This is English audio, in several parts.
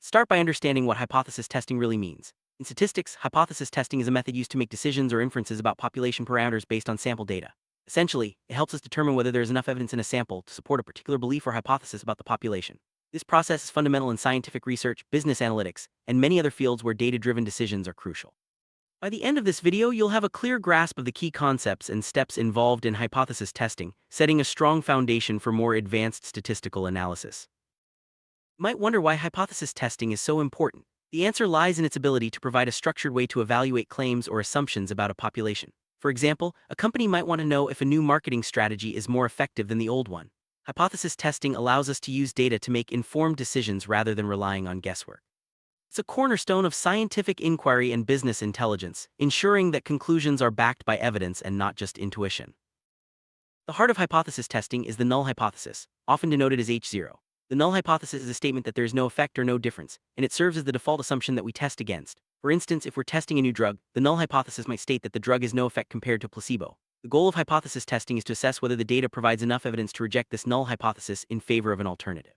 Start by understanding what hypothesis testing really means. In statistics, hypothesis testing is a method used to make decisions or inferences about population parameters based on sample data. Essentially, it helps us determine whether there is enough evidence in a sample to support a particular belief or hypothesis about the population. This process is fundamental in scientific research, business analytics, and many other fields where data-driven decisions are crucial. By the end of this video, you'll have a clear grasp of the key concepts and steps involved in hypothesis testing, setting a strong foundation for more advanced statistical analysis. You might wonder why hypothesis testing is so important. The answer lies in its ability to provide a structured way to evaluate claims or assumptions about a population. For example, a company might want to know if a new marketing strategy is more effective than the old one. Hypothesis testing allows us to use data to make informed decisions rather than relying on guesswork. It's a cornerstone of scientific inquiry and business intelligence, ensuring that conclusions are backed by evidence and not just intuition. The heart of hypothesis testing is the null hypothesis, often denoted as H0. The null hypothesis is a statement that there is no effect or no difference, and it serves as the default assumption that we test against. For instance, if we're testing a new drug, the null hypothesis might state that the drug has no effect compared to placebo. The goal of hypothesis testing is to assess whether the data provides enough evidence to reject this null hypothesis in favor of an alternative.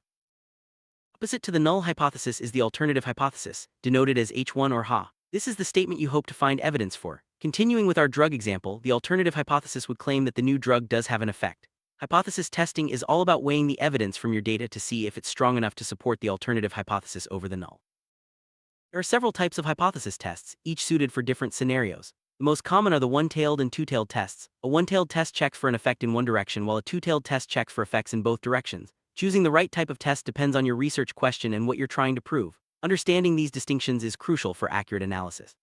Opposite to the null hypothesis is the alternative hypothesis, denoted as H1 or HA. This is the statement you hope to find evidence for. Continuing with our drug example, the alternative hypothesis would claim that the new drug does have an effect. Hypothesis testing is all about weighing the evidence from your data to see if it's strong enough to support the alternative hypothesis over the null. There are several types of hypothesis tests, each suited for different scenarios. The most common are the one-tailed and two-tailed tests. A one-tailed test checks for an effect in one direction, while a two-tailed test checks for effects in both directions. Choosing the right type of test depends on your research question and what you're trying to prove. Understanding these distinctions is crucial for accurate analysis.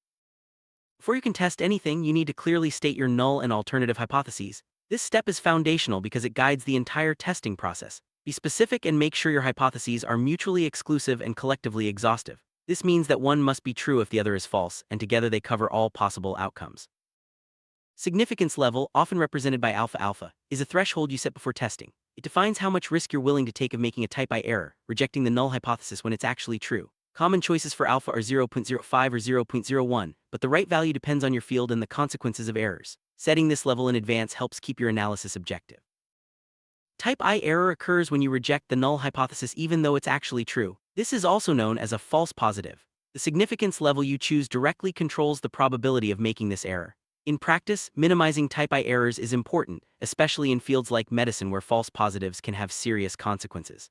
Before you can test anything, you need to clearly state your null and alternative hypotheses. This step is foundational because it guides the entire testing process. Be specific and make sure your hypotheses are mutually exclusive and collectively exhaustive. This means that one must be true if the other is false, and together they cover all possible outcomes. Significance level, often represented by alpha alpha, is a threshold you set before testing. It defines how much risk you're willing to take of making a type I error, rejecting the null hypothesis when it's actually true. Common choices for alpha are 0.05 or 0.01, but the right value depends on your field and the consequences of errors. Setting this level in advance helps keep your analysis objective. Type I error occurs when you reject the null hypothesis even though it's actually true. This is also known as a false positive. The significance level you choose directly controls the probability of making this error. In practice, minimizing type I errors is important, especially in fields like medicine where false positives can have serious consequences.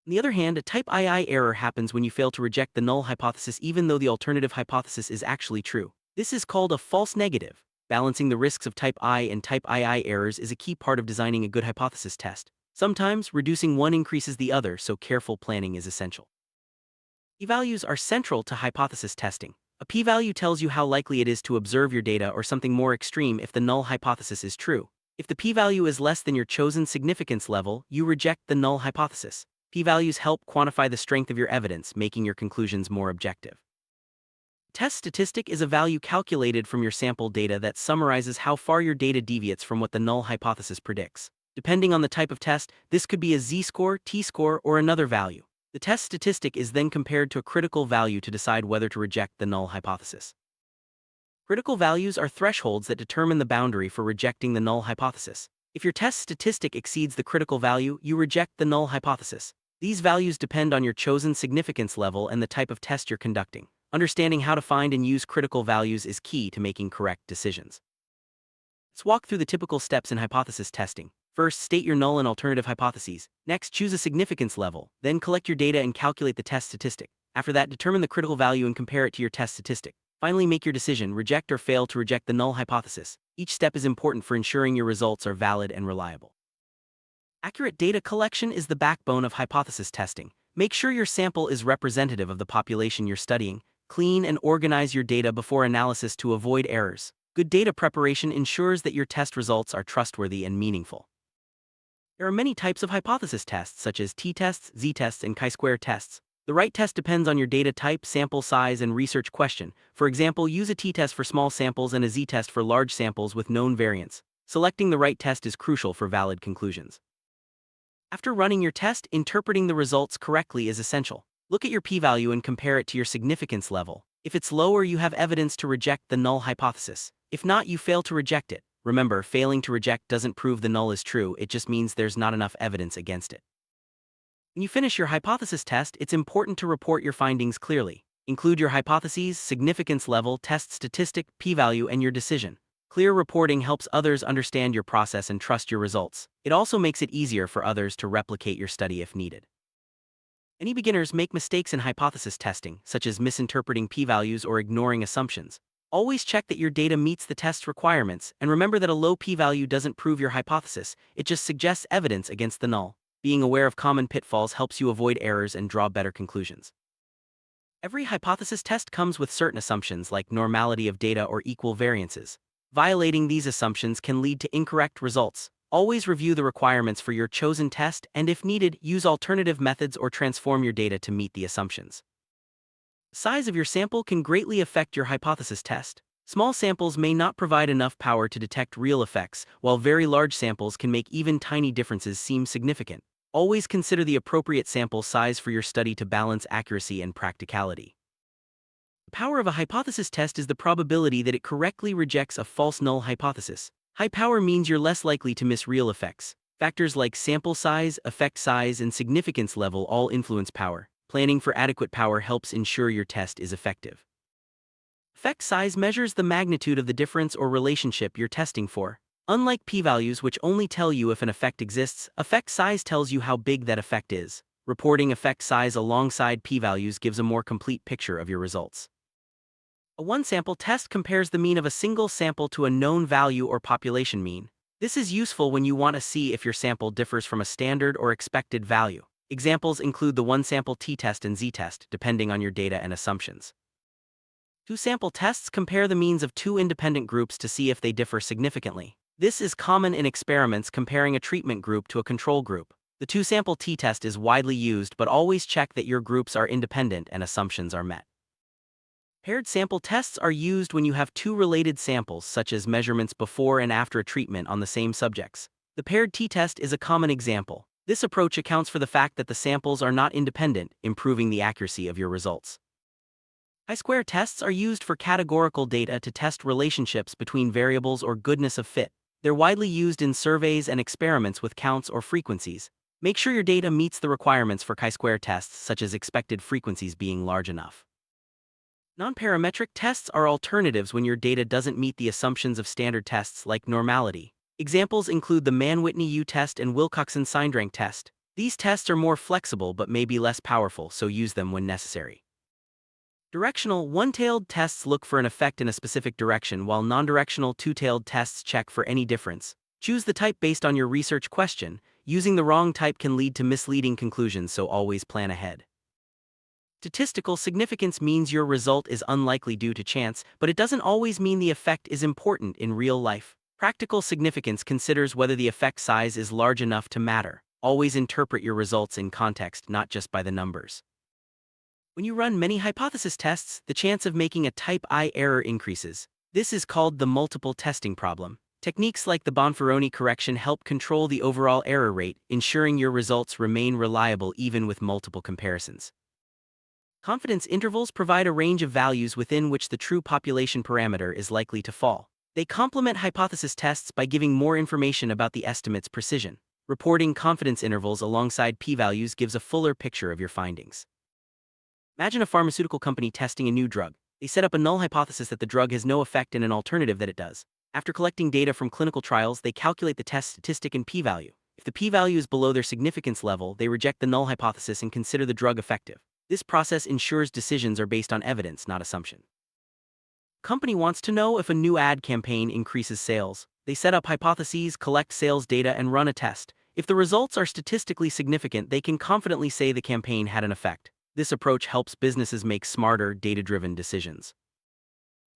On the other hand, a type II error happens when you fail to reject the null hypothesis even though the alternative hypothesis is actually true. This is called a false negative. Balancing the risks of type I and type II errors is a key part of designing a good hypothesis test. Sometimes, reducing one increases the other, so careful planning is essential. P-values are central to hypothesis testing. A p-value tells you how likely it is to observe your data, or something more extreme if the null hypothesis is true. If the p-value is less than your chosen significance level, you reject the null hypothesis. P-values help quantify the strength of your evidence, making your conclusions more objective. Test statistic is a value calculated from your sample data that summarizes how far your data deviates from what the null hypothesis predicts. Depending on the type of test, this could be a z-score, t-score, or another value. The test statistic is then compared to a critical value to decide whether to reject the null hypothesis. Critical values are thresholds that determine the boundary for rejecting the null hypothesis. If your test statistic exceeds the critical value, you reject the null hypothesis. These values depend on your chosen significance level and the type of test you're conducting. Understanding how to find and use critical values is key to making correct decisions. Let's walk through the typical steps in hypothesis testing. First, state your null and alternative hypotheses. Next, choose a significance level. Then collect your data and calculate the test statistic. After that, determine the critical value and compare it to your test statistic. Finally, make your decision, reject or fail to reject the null hypothesis. Each step is important for ensuring your results are valid and reliable. Accurate data collection is the backbone of hypothesis testing. Make sure your sample is representative of the population you're studying. Clean and organize your data before analysis to avoid errors. Good data preparation ensures that your test results are trustworthy and meaningful. There are many types of hypothesis tests, such as t-tests, z-tests, and chi-square tests. The right test depends on your data type, sample size, and research question. For example, use a t-test for small samples and a z-test for large samples with known variance. Selecting the right test is crucial for valid conclusions. After running your test, interpreting the results correctly is essential. Look at your p-value and compare it to your significance level. If it's lower, you have evidence to reject the null hypothesis. If not, you fail to reject it. Remember, failing to reject doesn't prove the null is true, it just means there's not enough evidence against it. When you finish your hypothesis test, it's important to report your findings clearly. Include your hypotheses, significance level, test statistic, p-value, and your decision. Clear reporting helps others understand your process and trust your results. It also makes it easier for others to replicate your study if needed. Many beginners make mistakes in hypothesis testing, such as misinterpreting p-values or ignoring assumptions. Always check that your data meets the test requirements, and remember that a low p-value doesn't prove your hypothesis, it just suggests evidence against the null. Being aware of common pitfalls helps you avoid errors and draw better conclusions. Every hypothesis test comes with certain assumptions like normality of data or equal variances. Violating these assumptions can lead to incorrect results. Always review the requirements for your chosen test and, if needed, use alternative methods or transform your data to meet the assumptions. The size of your sample can greatly affect your hypothesis test. Small samples may not provide enough power to detect real effects, while very large samples can make even tiny differences seem significant. Always consider the appropriate sample size for your study to balance accuracy and practicality. The power of a hypothesis test is the probability that it correctly rejects a false null hypothesis. High power means you're less likely to miss real effects. Factors like sample size, effect size, and significance level all influence power. Planning for adequate power helps ensure your test is effective. Effect size measures the magnitude of the difference or relationship you're testing for. Unlike p-values, which only tell you if an effect exists, effect size tells you how big that effect is. Reporting effect size alongside p-values gives a more complete picture of your results. A one-sample test compares the mean of a single sample to a known value or population mean. This is useful when you want to see if your sample differs from a standard or expected value. Examples include the one-sample t-test and z-test, depending on your data and assumptions. Two-sample tests compare the means of two independent groups to see if they differ significantly. This is common in experiments comparing a treatment group to a control group. The two-sample t-test is widely used, but always check that your groups are independent and assumptions are met. Paired sample tests are used when you have two related samples, such as measurements before and after a treatment on the same subjects. The paired t-test is a common example. This approach accounts for the fact that the samples are not independent, improving the accuracy of your results. Chi-square tests are used for categorical data to test relationships between variables or goodness of fit. They're widely used in surveys and experiments with counts or frequencies. Make sure your data meets the requirements for chi-square tests, such as expected frequencies being large enough. Non-parametric tests are alternatives when your data doesn't meet the assumptions of standard tests like normality. Examples include the Mann-Whitney U-test and Wilcoxon-Sindrank test. These tests are more flexible but may be less powerful, so use them when necessary. Directional one-tailed tests look for an effect in a specific direction, while non-directional two-tailed tests check for any difference. Choose the type based on your research question. Using the wrong type can lead to misleading conclusions, so always plan ahead. Statistical significance means your result is unlikely due to chance, but it doesn't always mean the effect is important in real life. Practical significance considers whether the effect size is large enough to matter. Always interpret your results in context, not just by the numbers. When you run many hypothesis tests, the chance of making a type I error increases. This is called the multiple testing problem. Techniques like the Bonferroni correction help control the overall error rate, ensuring your results remain reliable even with multiple comparisons. Confidence intervals provide a range of values within which the true population parameter is likely to fall. They complement hypothesis tests by giving more information about the estimate's precision. Reporting confidence intervals alongside p-values gives a fuller picture of your findings. Imagine a pharmaceutical company testing a new drug. They set up a null hypothesis that the drug has no effect and an alternative that it does. After collecting data from clinical trials, they calculate the test statistic and p-value. If the p-value is below their significance level, they reject the null hypothesis and consider the drug effective. This process ensures decisions are based on evidence, not assumption. Company wants to know if a new ad campaign increases sales. They set up hypotheses, collect sales data, and run a test. If the results are statistically significant, they can confidently say the campaign had an effect. This approach helps businesses make smarter, data-driven decisions.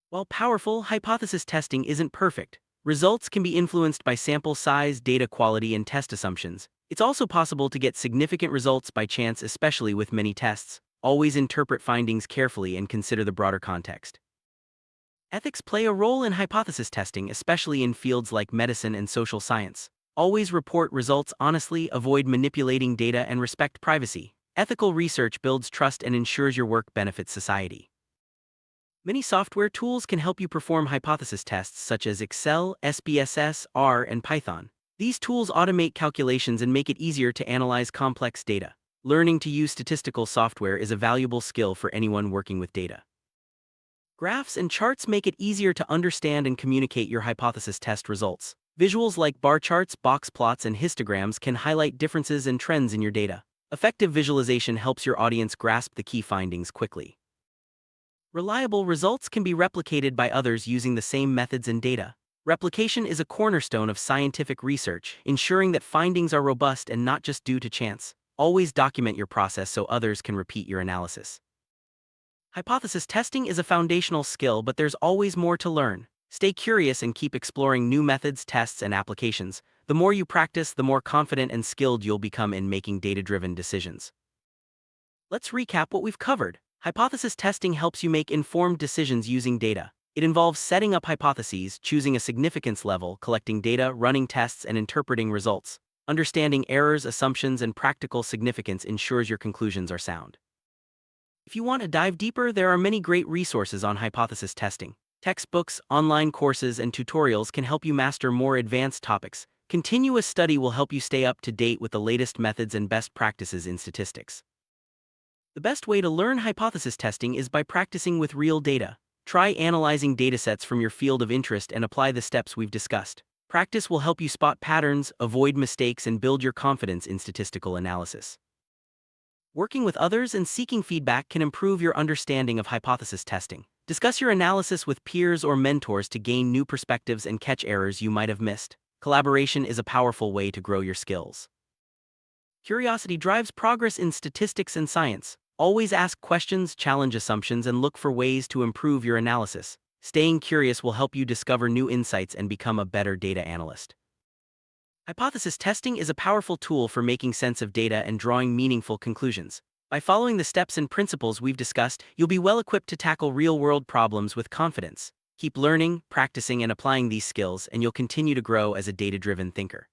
While powerful, hypothesis testing isn't perfect. Results can be influenced by sample size, data quality, and test assumptions. It's also possible to get significant results by chance, especially with many tests. Always interpret findings carefully and consider the broader context. Ethics play a role in hypothesis testing, especially in fields like medicine and social science. Always report results honestly, avoid manipulating data, and respect privacy. Ethical research builds trust and ensures your work benefits society. Many software tools can help you perform hypothesis tests, such as Excel, SPSS, R, and Python. These tools automate calculations and make it easier to analyze complex data. Learning to use statistical software is a valuable skill for anyone working with data. Graphs and charts make it easier to understand and communicate your hypothesis test results. Visuals like bar charts, box plots, and histograms can highlight differences and trends in your data. Effective visualization helps your audience grasp the key findings quickly. Reliable results can be replicated by others using the same methods and data. Replication is a cornerstone of scientific research, ensuring that findings are robust and not just due to chance. Always document your process so others can repeat your analysis. Hypothesis testing is a foundational skill, but there's always more to learn. Stay curious and keep exploring new methods, tests, and applications. The more you practice, the more confident and skilled you'll become in making data-driven decisions. Let's recap what we've covered. Hypothesis testing helps you make informed decisions using data. It involves setting up hypotheses, choosing a significance level, collecting data, running tests, and interpreting results. Understanding errors, assumptions, and practical significance ensures your conclusions are sound. If you want to dive deeper, there are many great resources on hypothesis testing. Textbooks, online courses, and tutorials can help you master more advanced topics. Continuous study will help you stay up to date with the latest methods and best practices in statistics. The best way to learn hypothesis testing is by practicing with real data. Try analyzing datasets from your field of interest and apply the steps we've discussed. Practice will help you spot patterns, avoid mistakes, and build your confidence in statistical analysis. Working with others and seeking feedback can improve your understanding of hypothesis testing. Discuss your analysis with peers or mentors to gain new perspectives and catch errors you might have missed. Collaboration is a powerful way to grow your skills. Curiosity drives progress in statistics and science. Always ask questions, challenge assumptions, and look for ways to improve your analysis. Staying curious will help you discover new insights and become a better data analyst. Hypothesis testing is a powerful tool for making sense of data and drawing meaningful conclusions. By following the steps and principles we've discussed, you'll be well equipped to tackle real-world problems with confidence. Keep learning, practicing, and applying these skills, and you'll continue to grow as a data-driven thinker.